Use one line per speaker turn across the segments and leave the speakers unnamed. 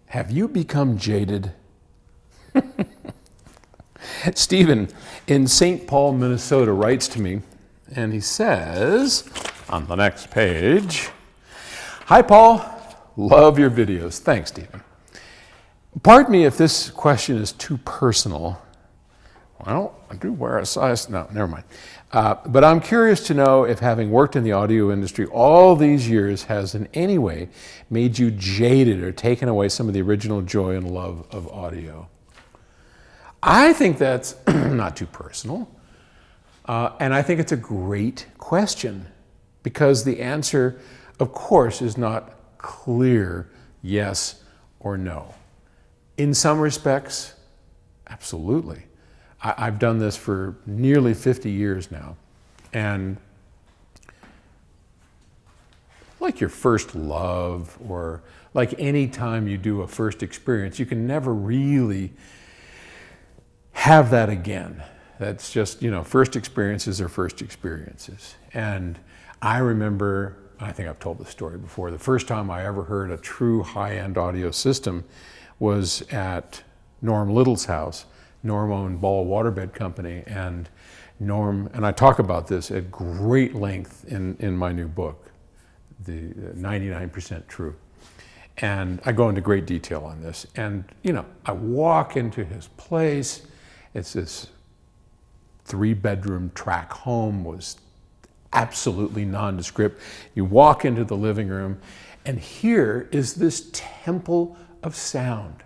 Have you become jaded? Stephen in St. Paul, Minnesota writes to me, and he says on the next page, "Hi, Paul. Love your videos." Thanks, Stephen. Pardon me if this question is too personal. Well, I do wear a size. No, never mind. But I'm curious to know if having worked in the audio industry all these years has in any way made you jaded or taken away some of the original joy and love of audio. I think that's not too personal. And I think it's a great question because the answer, of course, is not clear yes or no. In some respects, absolutely. I've done this for nearly 50 years now. And like your first love or like any time you do a first experience, you can never really have that again. That's just, first experiences are first experiences. And I remember, I think I've told this story before, the first time I ever heard a true high-end audio system was at Norm Little's house. Norm owned Ball Waterbed Company, and Norm, and I talk about this at great length in my new book, the 99% True. And I go into great detail on this. And, I walk into his place. It's this 3-bedroom track home, was absolutely nondescript. You walk into the living room, and here is this temple of sound,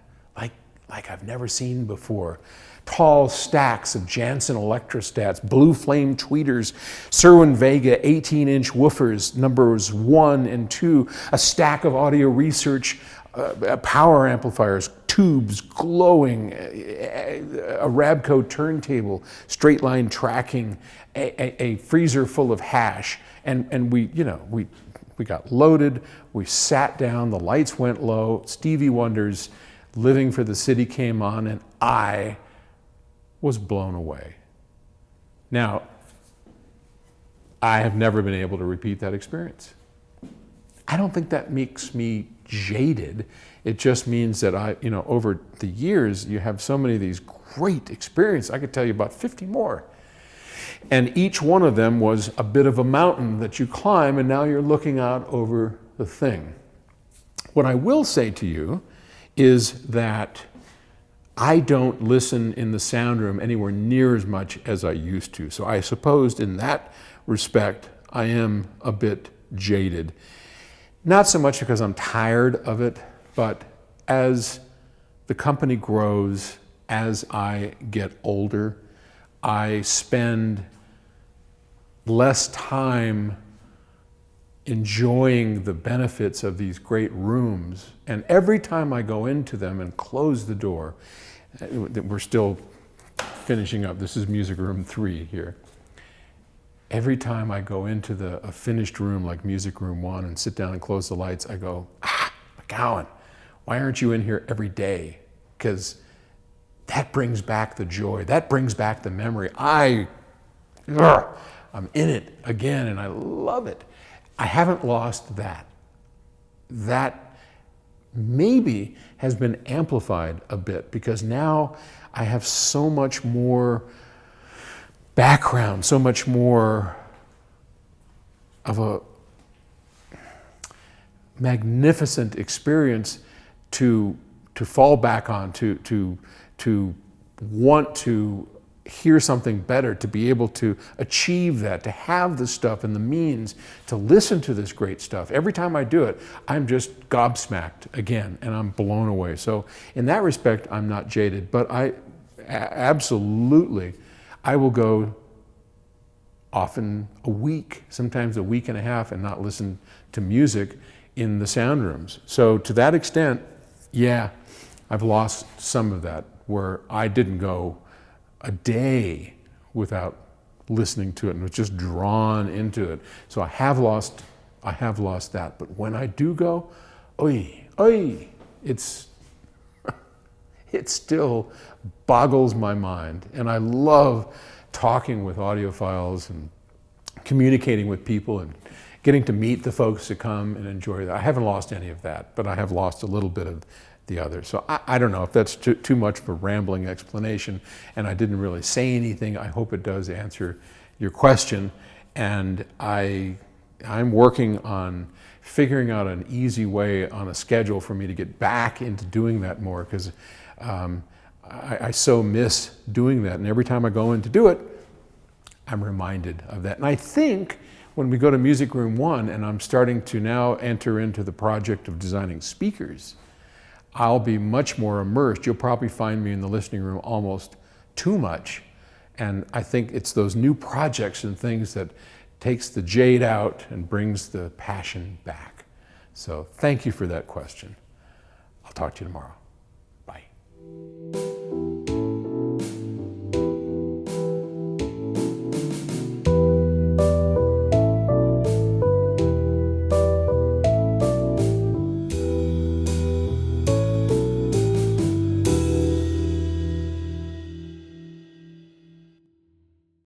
like I've never seen before. Tall stacks of Janssen electrostats, blue flame tweeters, Serwin Vega 18-inch woofers, numbers 1 and 2, a stack of audio research power amplifiers, tubes glowing, a Rabco turntable, straight line tracking, a freezer full of hash, and we got loaded. We sat down. The lights went low. Stevie Wonder's "Living for the City" came on, and I was blown away. Now, I have never been able to repeat that experience. I don't think that makes me jaded. It just means that over the years, you have so many of these great experiences. I could tell you about 50 more. And each one of them was a bit of a mountain that you climb, and now you're looking out over the thing. What I will say to you is that I don't listen in the sound room anywhere near as much as I used to. So I suppose in that respect, I am a bit jaded. Not so much because I'm tired of it, but as the company grows, as I get older, I spend less time enjoying the benefits of these great rooms. And every time I go into them and close the door, we're still finishing up. This is music room 3 here. Every time I go into a finished room like music room 1 and sit down and close the lights, I go, McGowan, why aren't you in here every day? Because that brings back the joy. That brings back the memory. I'm in it again, and I love it. I haven't lost that. That maybe has been amplified a bit because now I have so much more background, so much more of a magnificent experience to fall back on, to want to hear something better, to be able to achieve that, to have the stuff and the means to listen to this great stuff. Every time I do it, I'm just gobsmacked again, and I'm blown away. So in that respect, I'm not jaded, but absolutely, I will go often a week, sometimes a week and a half, and not listen to music in the sound rooms. So to that extent, yeah, I've lost some of that, where I didn't go a day without listening to it and was just drawn into it. So I have lost that. But when I do go, it still boggles my mind. And I love talking with audiophiles and communicating with people and getting to meet the folks that come and enjoy that. I haven't lost any of that, but I have lost a little bit of the other. So I don't know if that's too much of a rambling explanation, and I didn't really say anything. I hope it does answer your question. And I'm working on figuring out an easy way on a schedule for me to get back into doing that more, because I so miss doing that. And every time I go in to do it, I'm reminded of that. And I think when we go to Music Room 1, and I'm starting to now enter into the project of designing speakers, I'll be much more immersed. You'll probably find me in the listening room almost too much. And I think it's those new projects and things that takes the jade out and brings the passion back. So thank you for that question. I'll talk to you tomorrow. Bye.